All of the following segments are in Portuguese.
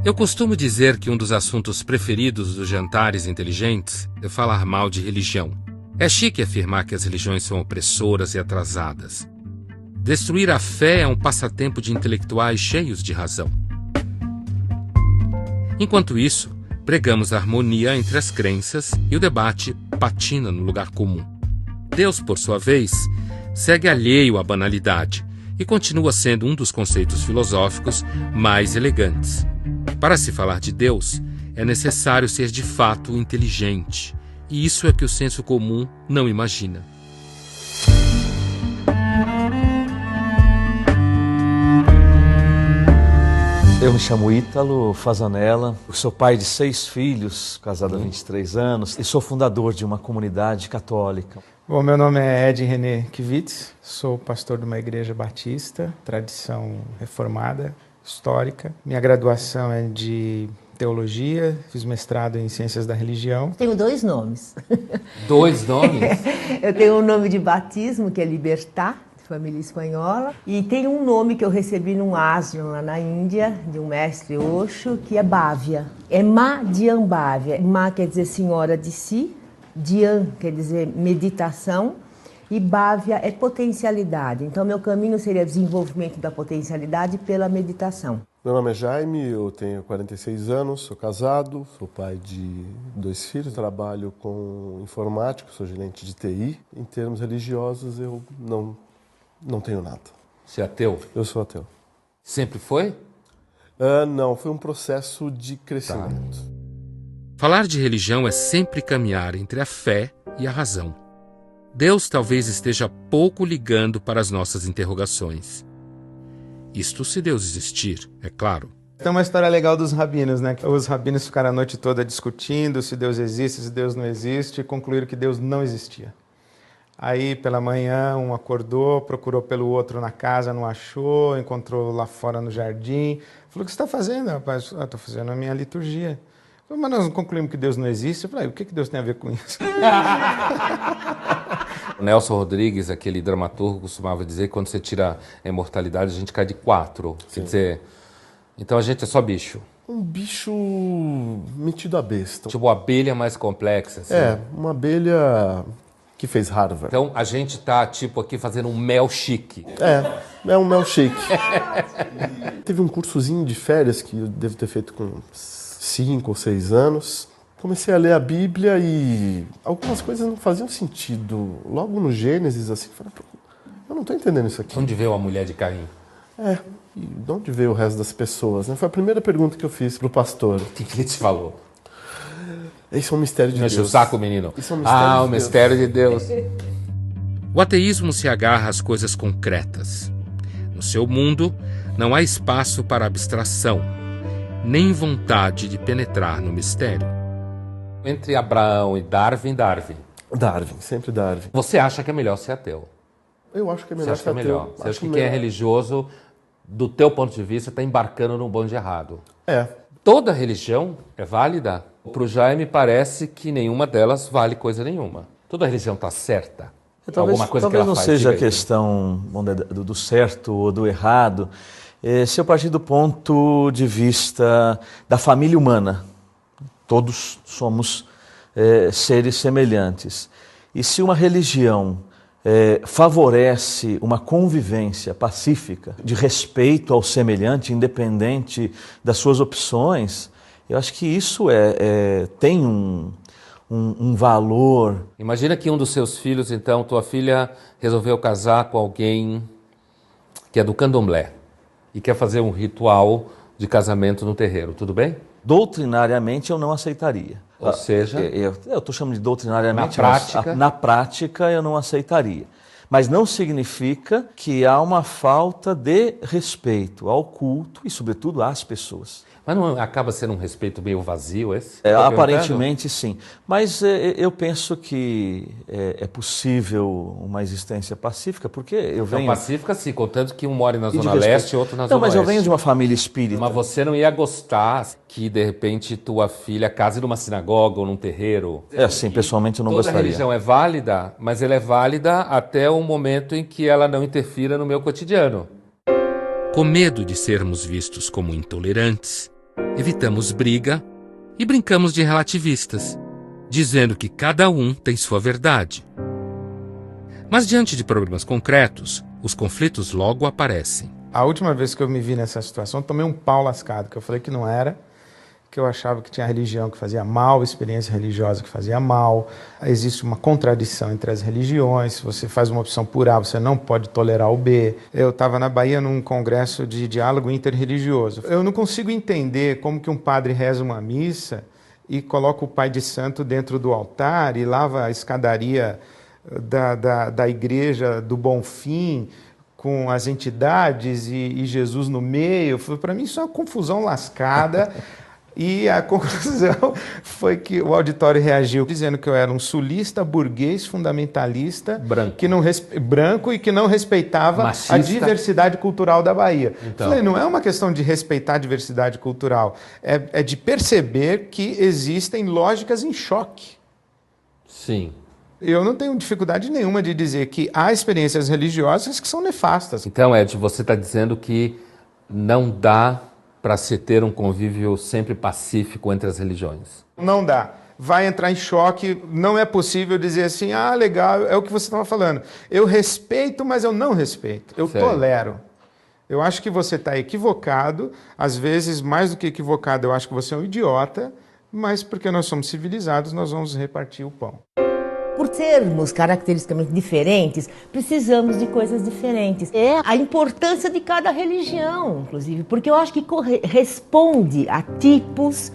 Eu costumo dizer que um dos assuntos preferidos dos jantares inteligentes é falar mal de religião. É chique afirmar que as religiões são opressoras e atrasadas. Destruir a fé é um passatempo de intelectuais cheios de razão. Enquanto isso, pregamos a harmonia entre as crenças e o debate patina no lugar comum. Deus, por sua vez, segue alheio à banalidade e continua sendo um dos conceitos filosóficos mais elegantes. Para se falar de Deus, é necessário ser de fato inteligente, e isso é que o senso comum não imagina. Eu me chamo Ítalo Fazanella, sou pai de 6 filhos, casado há 23 anos, e sou fundador de uma comunidade católica. Bom, meu nome é Ed René Kivitz, sou pastor de uma igreja batista, tradição reformada, histórica. Minha graduação é de teologia, fiz mestrado em ciências da religião. Tenho 2 nomes. 2 nomes? Eu tenho um nome de batismo, que é Libertar, família espanhola, e tem um nome que eu recebi num ashram lá na Índia, de um mestre Osho, que é Bhavya. É Ma Dhyan Bhavya. Ma quer dizer senhora de si, Dhyan quer dizer meditação, e Bhavya é potencialidade. Então, meu caminho seria desenvolvimento da potencialidade pela meditação. Meu nome é Jaime, eu tenho 46 anos, sou casado, sou pai de 2 filhos, trabalho com informática, sou gerente de TI. Em termos religiosos, eu não tenho nada. Você é ateu? Eu sou ateu. Sempre foi? Não, foi um processo de crescimento. Falar de religião é sempre caminhar entre a fé e a razão. Deus talvez esteja pouco ligando para as nossas interrogações. Isto se Deus existir, é claro. Tem uma história legal dos rabinos, né? Os rabinos ficaram a noite toda discutindo se Deus existe, se Deus não existe, e concluíram que Deus não existia. Aí, pela manhã, um acordou, procurou pelo outro na casa, não achou, encontrou lá fora no jardim. Falou, o que você está fazendo, rapaz? Estou fazendo a minha liturgia. Falei, mas nós não concluímos que Deus não existe? Eu falei, o que Deus tem a ver com isso? O Nelson Rodrigues, aquele dramaturgo, costumava dizer que quando você tira a imortalidade, a gente cai de 4. Quer dizer, então a gente é só bicho. Um bicho metido a besta. Tipo, uma abelha mais complexa. Assim. Uma abelha que fez Harvard. Então a gente tá, tipo, aqui fazendo um mel chique. É um mel shake. Teve um cursozinho de férias que eu devo ter feito com 5 ou 6 anos. Comecei a ler a Bíblia e algumas coisas não faziam sentido. Logo no Gênesis, assim, falei, eu não estou entendendo isso aqui. Onde veio a mulher de Caim? E de onde veio o resto das pessoas? Né? Foi a primeira pergunta que eu fiz pro pastor. O que ele te falou? Isso é um mistério de Deus. Mexe o saco, menino. Isso é um mistério de Deus. O mistério de Deus. O ateísmo se agarra às coisas concretas. No seu mundo, não há espaço para abstração, nem vontade de penetrar no mistério. Entre Abraão e Darwin. Darwin, sempre Darwin. Você acha que é melhor ser ateu? Eu acho que é melhor ser ateu. Você acha que melhor. Quem é religioso, do teu ponto de vista, está embarcando num bonde errado? Toda religião é válida? Para o Jaime parece que nenhuma delas vale coisa nenhuma. Toda religião está certa? Talvez não seja a questão do certo ou do errado. Se eu partir do ponto de vista da família humana, todos somos seres semelhantes. E se uma religião favorece uma convivência pacífica, de respeito ao semelhante, independente das suas opções, eu acho que isso tem um valor. Imagina que um dos seus filhos, então, tua filha resolveu casar com alguém que é do candomblé e quer fazer um ritual de casamento no terreiro, tudo bem? Doutrinariamente eu não aceitaria. Ou seja... Eu estou chamando de doutrinariamente, na prática eu não aceitaria. Mas não significa que há uma falta de respeito ao culto e, sobretudo, às pessoas. Mas não acaba sendo um respeito meio vazio esse? Aparentemente sim, mas eu penso que é possível uma existência pacífica, porque eu venho... Então, pacífica sim, contanto que um mora na Zona Leste e outro na Zona Oeste. Não, mas eu venho de uma família espírita. Mas você não ia gostar que, de repente, tua filha case numa sinagoga ou num terreiro? Sim, pessoalmente eu não gostaria. Toda religião é válida, mas ela é válida até o momento em que ela não interfira no meu cotidiano. Com medo de sermos vistos como intolerantes, evitamos briga e brincamos de relativistas, dizendo que cada um tem sua verdade. Mas diante de problemas concretos, os conflitos logo aparecem. A última vez que eu me vi nessa situação, tomei um pau lascado, que eu falei que não era, que eu achava que tinha religião que fazia mal, experiência religiosa que fazia mal. Existe uma contradição entre as religiões. Se você faz uma opção por A, você não pode tolerar o B. Eu estava na Bahia num congresso de diálogo interreligioso. Eu não consigo entender como que um padre reza uma missa e coloca o pai de santo dentro do altar e lava a escadaria da igreja do Bonfim com as entidades e Jesus no meio. Para mim isso é uma confusão lascada. E a conclusão foi que o auditório reagiu dizendo que eu era um sulista, burguês, fundamentalista, branco e que não respeitava machista, a diversidade cultural da Bahia. Então, falei, não é uma questão de respeitar a diversidade cultural, é de perceber que existem lógicas em choque. Sim. Eu não tenho dificuldade nenhuma de dizer que há experiências religiosas que são nefastas. Então, Ed, você está dizendo que não dá para se ter um convívio sempre pacífico entre as religiões? Não dá. Vai entrar em choque, não é possível dizer assim, ah, legal, é o que você estava falando. Eu respeito, mas eu não respeito. Eu tolero. Eu acho que você está equivocado, às vezes, mais do que equivocado, eu acho que você é um idiota, mas porque nós somos civilizados, nós vamos repartir o pão. Por sermos caracteristicamente diferentes, precisamos de coisas diferentes. É a importância de cada religião, inclusive, porque eu acho que responde a tipos,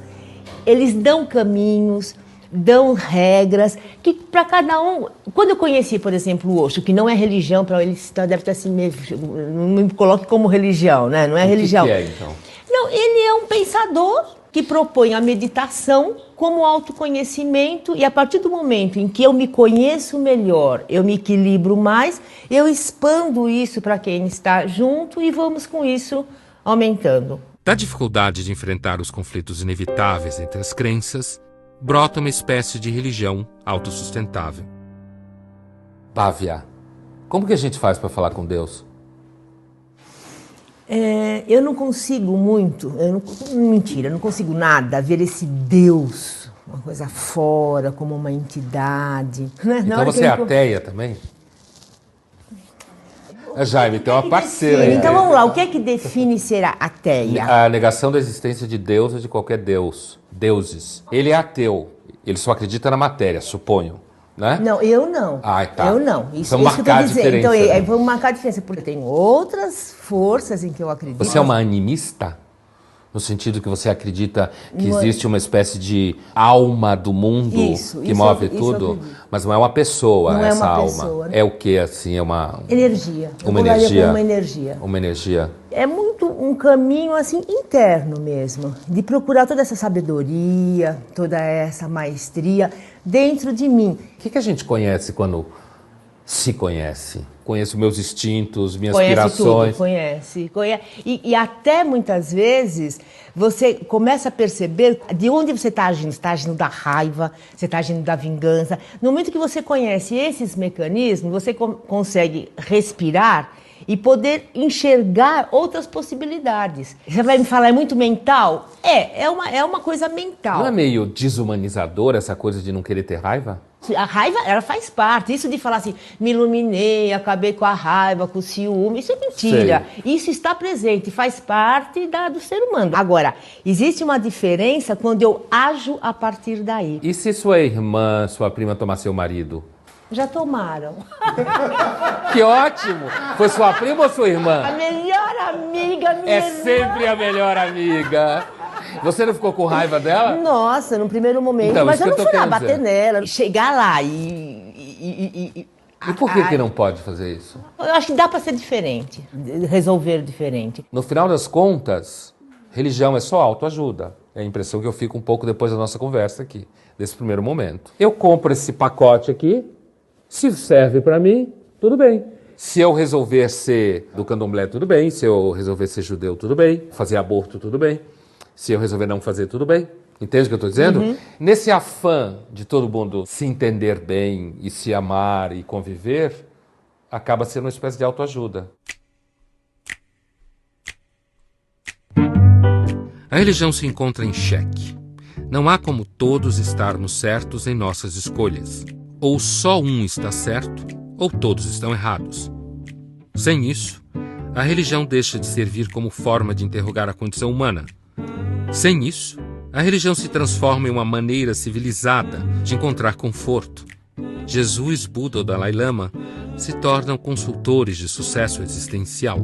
eles dão caminhos, dão regras, que para cada um... Quando eu conheci, por exemplo, o Osho, que não é religião, para ele deve estar assim, não me coloque como religião, né? Não é religião. O que é, então? Não, ele é um pensador que propõe a meditação como autoconhecimento, e a partir do momento em que eu me conheço melhor, eu me equilibro mais, eu expando isso para quem está junto e vamos com isso aumentando. Da dificuldade de enfrentar os conflitos inevitáveis entre as crenças, brota uma espécie de religião autossustentável. Bávia, como que a gente faz para falar com Deus? Eu não consigo muito, mentira, eu não consigo nada ver esse Deus, uma coisa fora, como uma entidade. Então você é ateia também? Jaime, tem uma parceira aí. Então vamos lá, o que é que define ser ateia? A negação da existência de Deus ou de qualquer Deus, deuses. Ele é ateu, ele só acredita na matéria, suponho. Né? Não, eu não. Ah, tá. Eu não. Isso, vamos isso marcar que eu tô dizendo. Então, né? vamos marcar a diferença, porque tem outras forças em que eu acredito. Você é uma animista? No sentido que você acredita que existe uma espécie de alma do mundo que move tudo? Mas não é uma pessoa, não essa é uma alma. Pessoa, né? É o que, assim? É uma... Energia. Uma energia. Uma energia. Uma energia. É muito um caminho, assim, interno mesmo. De procurar toda essa sabedoria, toda essa maestria dentro de mim. O que a gente conhece quando se conhece? Conheço meus instintos, minhas aspirações. Conhece. E até muitas vezes você começa a perceber de onde você está agindo. Você está agindo da raiva, você está agindo da vingança. No momento que você conhece esses mecanismos, você consegue respirar e poder enxergar outras possibilidades. Você vai me falar, é muito mental? É uma coisa mental. Não é meio desumanizador essa coisa de não querer ter raiva? A raiva, ela faz parte. Isso de falar assim, me iluminei, acabei com a raiva, com o ciúme, isso é mentira. Sei. Isso está presente, faz parte do ser humano. Agora, existe uma diferença quando eu ajo a partir daí. E se sua irmã, sua prima tomar seu marido? Já tomaram. Que ótimo! Foi sua prima ou sua irmã? A melhor amiga, minha irmã. Sempre a melhor amiga. Você não ficou com raiva dela? Nossa, no primeiro momento. Então, mas eu não fui lá bater dizer. Nela, chegar lá e por que não pode fazer isso? Eu acho que dá para ser diferente, resolver diferente. No final das contas, religião é só autoajuda. É a impressão que eu fico um pouco depois da nossa conversa aqui, desse primeiro momento. Eu compro esse pacote aqui, se serve para mim, tudo bem. Se eu resolver ser do candomblé, tudo bem. Se eu resolver ser judeu, tudo bem. Fazer aborto, tudo bem. Se eu resolver não fazer, tudo bem. Entende o que eu estou dizendo? Uhum. Nesse afã de todo mundo se entender bem e se amar e conviver, acaba sendo uma espécie de autoajuda. A religião se encontra em xeque. Não há como todos estarmos certos em nossas escolhas. Ou só um está certo, ou todos estão errados. Sem isso, a religião deixa de servir como forma de interrogar a condição humana. Sem isso, a religião se transforma em uma maneira civilizada de encontrar conforto. Jesus, Buda ou Dalai Lama se tornam consultores de sucesso existencial.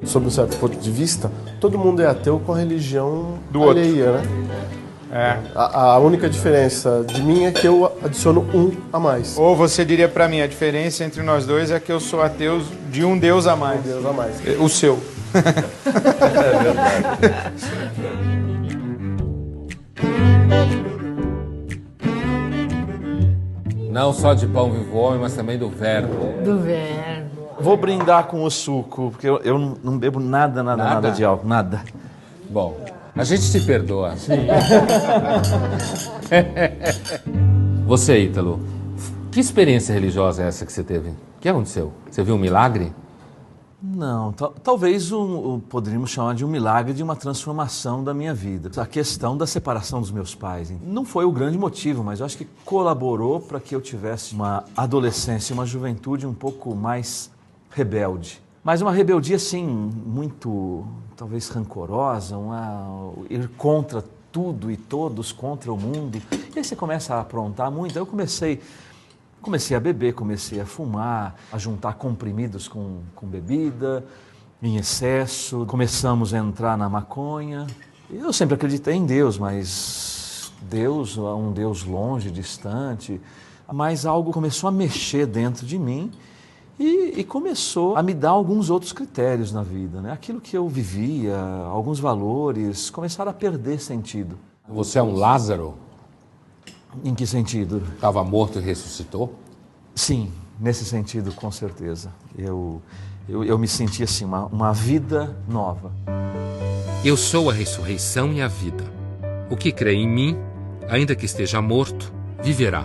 Sob um certo ponto de vista, todo mundo é ateu com a religião alheia, né? A única diferença de mim é que eu adiciono um a mais. Ou você diria para mim, a diferença entre nós dois é que eu sou ateu de um Deus a mais. Um Deus a mais. O seu. É verdade. Não só de pão vive o homem, mas também do verbo. Do verbo. Vou brindar com o suco, porque eu não bebo nada de álcool, nada. Bom, a gente te perdoa. Sim. Você, Ítalo, que experiência religiosa é essa que você teve? O que aconteceu? Você viu um milagre? Não, talvez poderíamos chamar de um milagre de uma transformação da minha vida. A questão da separação dos meus pais não foi o grande motivo, mas eu acho que colaborou para que eu tivesse uma adolescência, uma juventude um pouco mais rebelde. Mas uma rebeldia, assim, muito, talvez, rancorosa, ir contra tudo e todos, contra o mundo. E aí você começa a aprontar muito. Aí eu comecei a beber, comecei a fumar, a juntar comprimidos com bebida, em excesso. Começamos a entrar na maconha. Eu sempre acreditei em Deus, mas Deus, um Deus longe, distante. Mas algo começou a mexer dentro de mim e começou a me dar alguns outros critérios na vida, né? Aquilo que eu vivia, alguns valores, começaram a perder sentido. Você é um Lázaro? Em que sentido? Estava morto e ressuscitou? Sim, nesse sentido, com certeza. Eu me senti assim, uma vida nova. Eu sou a ressurreição e a vida. O que crê em mim, ainda que esteja morto, viverá.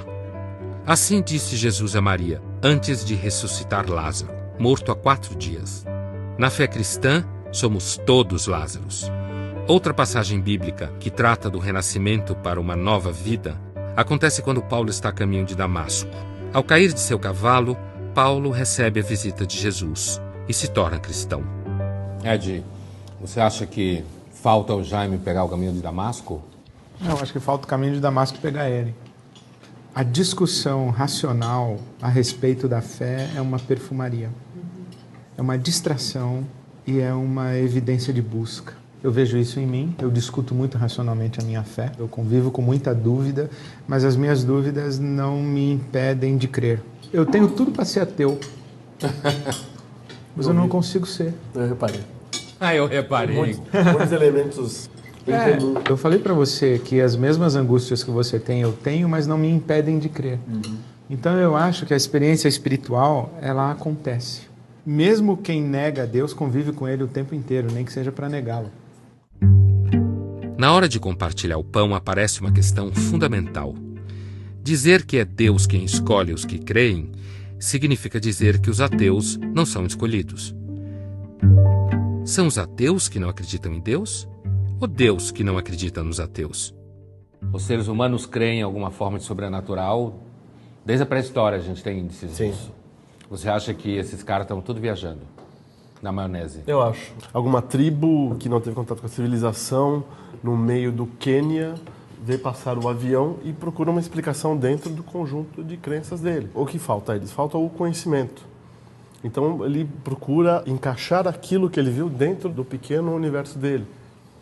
Assim disse Jesus a Maria, antes de ressuscitar Lázaro, morto há 4 dias. Na fé cristã, somos todos Lázaros. Outra passagem bíblica que trata do renascimento para uma nova vida acontece quando Paulo está a caminho de Damasco. Ao cair de seu cavalo, Paulo recebe a visita de Jesus e se torna cristão. Ed, você acha que falta o Jaime pegar o caminho de Damasco? Não, acho que falta o caminho de Damasco pegar ele. A discussão racional a respeito da fé é uma perfumaria. É uma distração e é uma evidência de busca. Eu vejo isso em mim, eu discuto muito racionalmente a minha fé, eu convivo com muita dúvida, mas as minhas dúvidas não me impedem de crer. Eu tenho tudo para ser ateu, mas eu não consigo ser. Eu reparei. Eu reparei. Muitos elementos... Eu falei para você que as mesmas angústias que você tem, eu tenho, mas não me impedem de crer. Então eu acho que a experiência espiritual, ela acontece. Mesmo quem nega a Deus convive com Ele o tempo inteiro, nem que seja para negá-lo. Na hora de compartilhar o pão aparece uma questão fundamental. Dizer que é Deus quem escolhe os que creem significa dizer que os ateus não são escolhidos. São os ateus que não acreditam em Deus? Ou Deus que não acredita nos ateus? Os seres humanos creem em alguma forma de sobrenatural. Desde a pré-história a gente tem índices disso. Você acha que esses caras estão tudo viajando na maionese? Eu acho. Alguma tribo que não teve contato com a civilização, no meio do Quênia, vê passar o avião e procura uma explicação dentro do conjunto de crenças dele. O que falta a eles? Falta o conhecimento. Então ele procura encaixar aquilo que ele viu dentro do pequeno universo dele.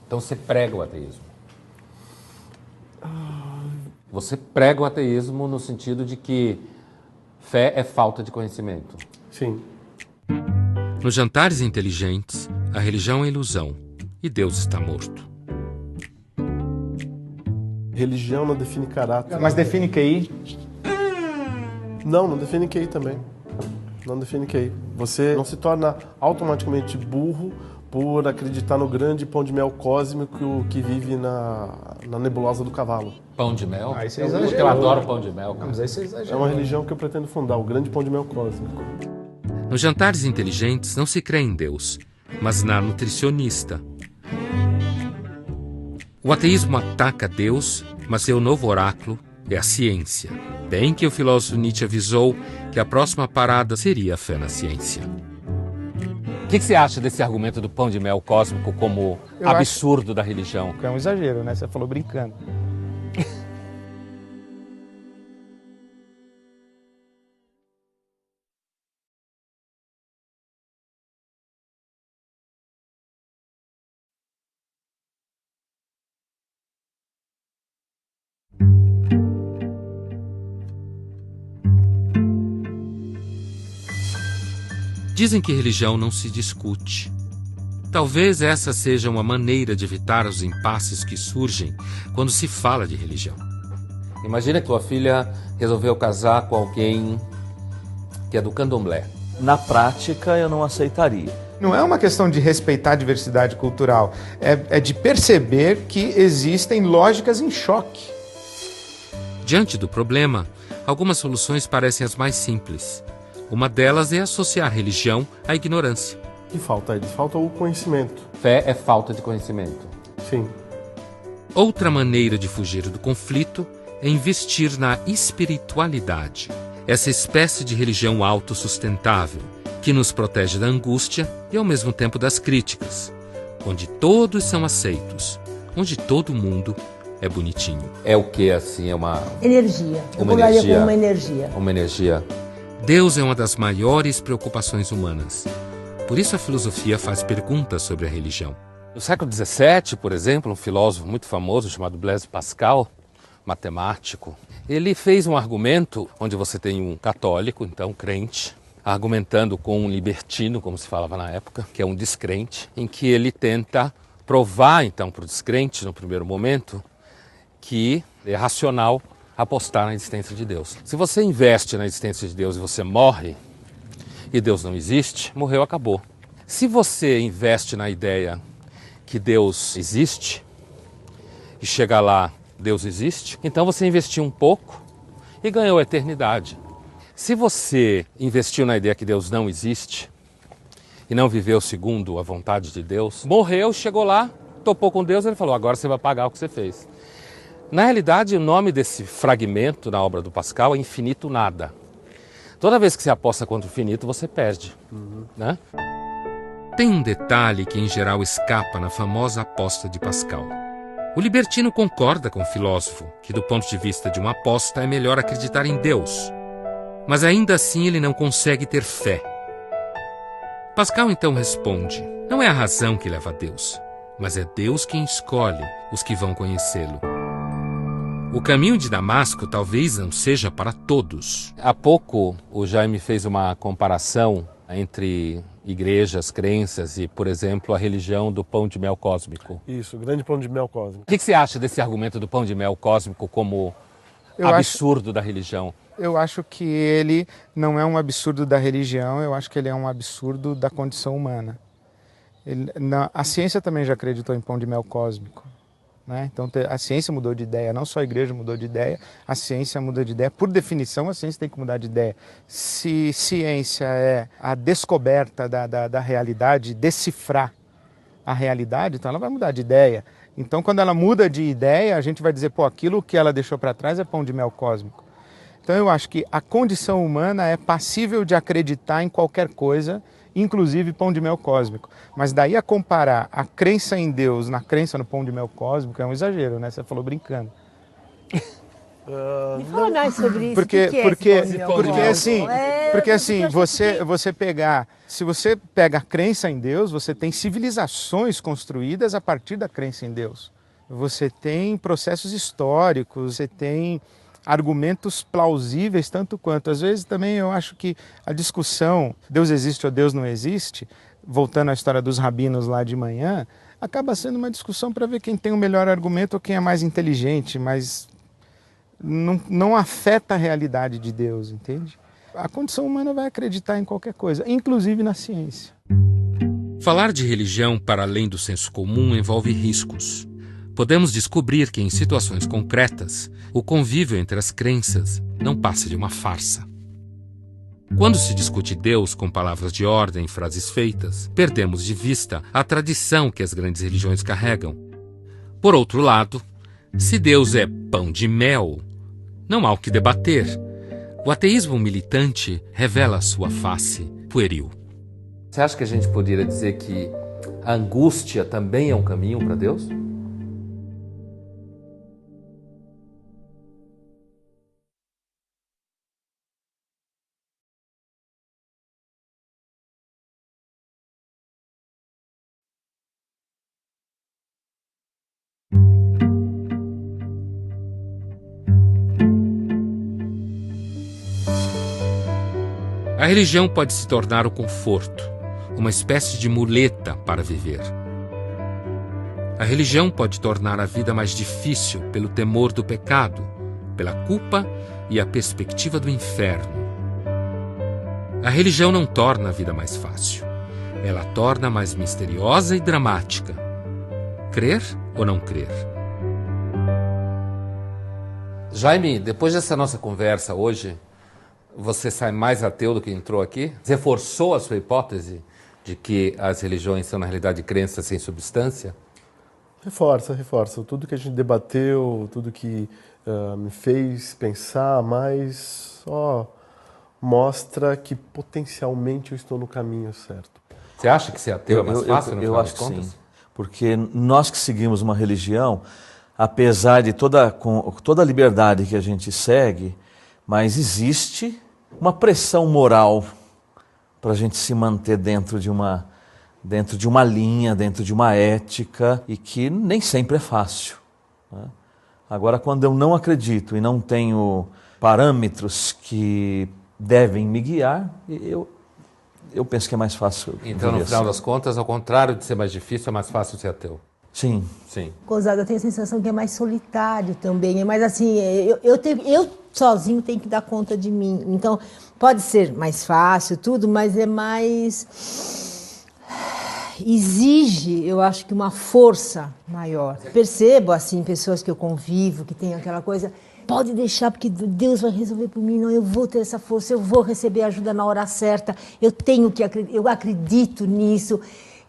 Então você prega o ateísmo? Você prega o ateísmo no sentido de que fé é falta de conhecimento? Sim. Nos jantares inteligentes, a religião é ilusão e Deus está morto. Religião não define caráter. Mas define QI? Não define QI também. Não define QI. Você não se torna automaticamente burro por acreditar no grande pão de mel cósmico que vive na nebulosa do cavalo. Pão de mel? Aí você exagerou. Eu adoro pão de mel. Mas aí você É exagerou. uma religião que eu pretendo fundar, o grande pão de mel cósmico. Nos jantares inteligentes não se crê em Deus, mas na nutricionista. O ateísmo ataca Deus, mas seu novo oráculo é a ciência. Bem que o filósofo Nietzsche avisou que a próxima parada seria a fé na ciência. O que você acha desse argumento do pão de mel cósmico como absurdo da religião? É um exagero, né? Você falou brincando. Dizem que religião não se discute. Talvez essa seja uma maneira de evitar os impasses que surgem quando se fala de religião. Imagina que tua filha resolveu casar com alguém que é do candomblé. Na prática, eu não aceitaria. Não é uma questão de respeitar a diversidade cultural, é de perceber que existem lógicas em choque. Diante do problema, algumas soluções parecem as mais simples. Uma delas é associar a religião à ignorância. O que falta, Ed? Falta o conhecimento. Fé é falta de conhecimento. Sim. Outra maneira de fugir do conflito é investir na espiritualidade, essa espécie de religião autossustentável, que nos protege da angústia e ao mesmo tempo das críticas, onde todos são aceitos, onde todo mundo é bonitinho. É o que, assim, é uma... Energia. Uma energia. Como uma energia. Uma energia. Deus é uma das maiores preocupações humanas. Por isso a filosofia faz perguntas sobre a religião. No século XVII, por exemplo, um filósofo muito famoso chamado Blaise Pascal, matemático, ele fez um argumento onde você tem um católico, então crente, argumentando com um libertino, como se falava na época, que é um descrente, em que ele tenta provar, então, para o descrente, no primeiro momento, que é racional apostar na existência de Deus. Se você investe na existência de Deus e você morre, e Deus não existe, morreu, acabou. Se você investe na ideia que Deus existe, e chega lá, Deus existe, então você investiu um pouco e ganhou a eternidade. Se você investiu na ideia que Deus não existe, e não viveu segundo a vontade de Deus, morreu, chegou lá, topou com Deus, ele falou, agora você vai pagar o que você fez. Na realidade, o nome desse fragmento na obra do Pascal é infinito nada. Toda vez que você aposta contra o infinito, você perde. Né? Tem um detalhe que, em geral, escapa na famosa aposta de Pascal. O libertino concorda com o filósofo que, do ponto de vista de uma aposta, é melhor acreditar em Deus. Mas ainda assim ele não consegue ter fé. Pascal então responde, não é a razão que leva a Deus, mas é Deus quem escolhe os que vão conhecê-lo. O caminho de Damasco talvez não seja para todos. Há pouco o Jaime fez uma comparação entre igrejas, crenças e, por exemplo, a religião do pão de mel cósmico. Isso, o grande pão de mel cósmico. O que você acha desse argumento do pão de mel cósmico como absurdo da religião? Eu acho que ele não é um absurdo da religião, eu acho que ele é um absurdo da condição humana. A ciência também já acreditou em pão de mel cósmico. Né? Então a ciência mudou de ideia, não só a igreja mudou de ideia, a ciência mudou de ideia. Por definição, a ciência tem que mudar de ideia. Se ciência é a descoberta da realidade, decifrar a realidade, então ela vai mudar de ideia. Então quando ela muda de ideia, a gente vai dizer, pô, aquilo que ela deixou para trás é pão de mel cósmico. Então eu acho que a condição humana é passível de acreditar em qualquer coisa, inclusive pão de mel cósmico. Mas daí a comparar a crença em Deus na crença no pão de mel cósmico é um exagero, né? Você falou brincando. Me fala mais sobre isso. Porque assim, você pegar, se você pega a crença em Deus, você tem civilizações construídas a partir da crença em Deus. Você tem processos históricos, você tem argumentos plausíveis tanto quanto. Às vezes também eu acho que a discussão Deus existe ou Deus não existe, voltando à história dos rabinos lá de manhã, acaba sendo uma discussão para ver quem tem o melhor argumento ou quem é mais inteligente, mas não afeta a realidade de Deus, entende? A condição humana vai acreditar em qualquer coisa, inclusive na ciência. Falar de religião para além do senso comum envolve riscos. Podemos descobrir que, em situações concretas, o convívio entre as crenças não passa de uma farsa. Quando se discute Deus com palavras de ordem e frases feitas, perdemos de vista a tradição que as grandes religiões carregam. Por outro lado, se Deus é pão de mel, não há o que debater. O ateísmo militante revela sua face pueril. Você acha que a gente poderia dizer que a angústia também é um caminho para Deus? A religião pode se tornar o conforto, uma espécie de muleta para viver. A religião pode tornar a vida mais difícil pelo temor do pecado, pela culpa e a perspectiva do inferno. A religião não torna a vida mais fácil. Ela a torna mais misteriosa e dramática. Crer ou não crer? Jaime, depois dessa nossa conversa hoje, você sai mais ateu do que entrou aqui? Reforçou a sua hipótese de que as religiões são, na realidade, crenças sem substância? Reforça. Tudo que a gente debateu, tudo que me fez pensar mais, só mostra que potencialmente eu estou no caminho certo. Você acha que ser ateu é mais fácil, no final das contas? Eu acho que sim. Porque nós que seguimos uma religião, apesar de toda a liberdade que a gente segue, mas existe uma pressão moral para a gente se manter dentro de uma linha, dentro de uma ética, e que nem sempre é fácil, né? Agora, quando eu não acredito e não tenho parâmetros que devem me guiar, eu penso que é mais fácil. Então, no final das contas, ao contrário de ser mais difícil, é mais fácil ser ateu. Sim. Gozada, eu tenho a sensação que é mais solitário também, mas assim, eu sozinho tenho que dar conta de mim. Então, pode ser mais fácil, tudo, mas é mais... exige, eu acho que uma força maior. Percebo, assim, pessoas que eu convivo, que tem aquela coisa, pode deixar, porque Deus vai resolver por mim, não, eu vou ter essa força, eu vou receber ajuda na hora certa, eu acredito nisso.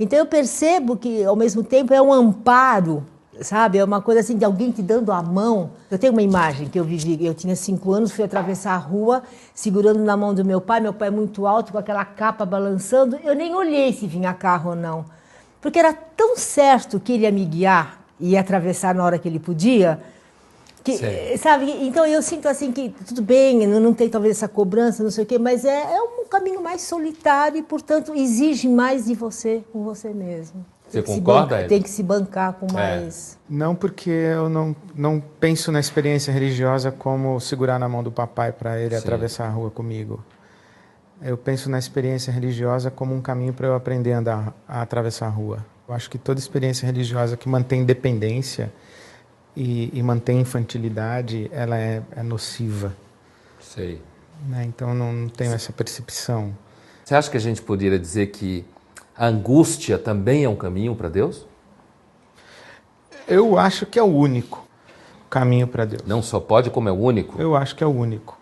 Então eu percebo que, ao mesmo tempo, é um amparo, sabe? É uma coisa assim de alguém te dando a mão. Eu tenho uma imagem que eu vivi, eu tinha 5 anos, fui atravessar a rua, segurando na mão do meu pai é muito alto, com aquela capa balançando, eu nem olhei se vinha carro ou não, porque era tão certo que ele ia me guiar e ia atravessar na hora que ele podia, que, sabe? Então eu sinto assim que tudo bem, não tem talvez essa cobrança, não sei o quê, mas é um caminho mais solitário e, portanto, exige mais de você com você mesmo. Você concorda, tem que se bancar com mais... Não, porque eu não penso na experiência religiosa como segurar na mão do papai para ele atravessar a rua comigo. Eu penso na experiência religiosa como um caminho para eu aprender a atravessar a rua. Eu acho que toda experiência religiosa que mantém dependência e mantém infantilidade, ela é nociva. Sei. Né? Então não tenho essa percepção. Você acha que a gente poderia dizer que a angústia também é um caminho para Deus? Eu acho que é o único caminho para Deus. Não só pode, como é o único? Eu acho que é o único.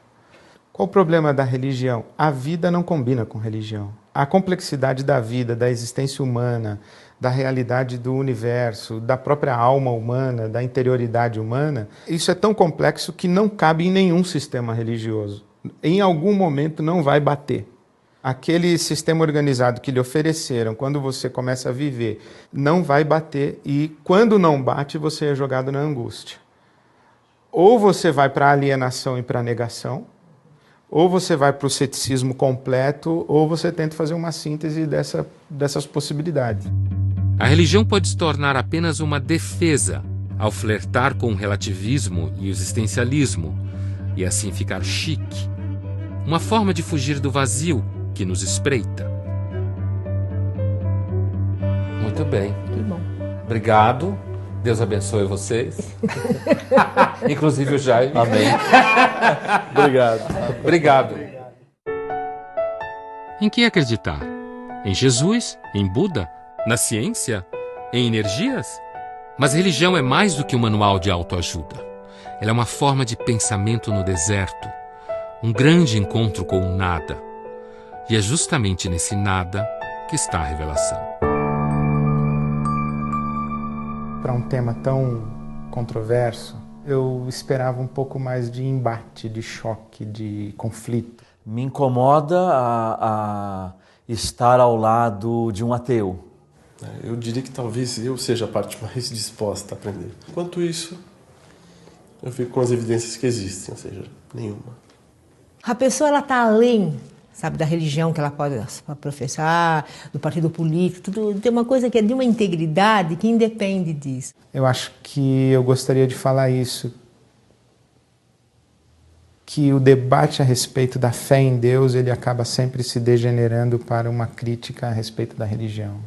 Qual o problema da religião? A vida não combina com religião. A complexidade da vida, da existência humana, da realidade do universo, da própria alma humana, da interioridade humana, isso é tão complexo que não cabe em nenhum sistema religioso. Em algum momento não vai bater. Aquele sistema organizado que lhe ofereceram, quando você começa a viver, não vai bater, e quando não bate, você é jogado na angústia. Ou você vai para a alienação e para a negação, ou você vai para o ceticismo completo, ou você tenta fazer uma síntese dessas possibilidades. A religião pode se tornar apenas uma defesa ao flertar com o relativismo e o existencialismo, e assim ficar chique. Uma forma de fugir do vazio que nos espreita. Muito bem. Que bom. Obrigado. Deus abençoe vocês. Inclusive o Jaime. Amém. Obrigado. Em que acreditar? Em Jesus? Em Buda? Na ciência? Em energias? Mas religião é mais do que um manual de autoajuda. Ela é uma forma de pensamento no deserto, um grande encontro com o nada. E é justamente nesse nada que está a revelação. Para um tema tão controverso, eu esperava um pouco mais de embate, de choque, de conflito. Me incomoda a estar ao lado de um ateu. Eu diria que talvez eu seja a parte mais disposta a aprender. Enquanto isso, eu fico com as evidências que existem, ou seja, nenhuma. A pessoa ela está além, sabe, da religião que ela pode professar, do partido político, tudo, tem uma coisa que é de uma integridade que independe disso. Eu acho que eu gostaria de falar isso, que o debate a respeito da fé em Deus, ele acaba sempre se degenerando para uma crítica a respeito da religião.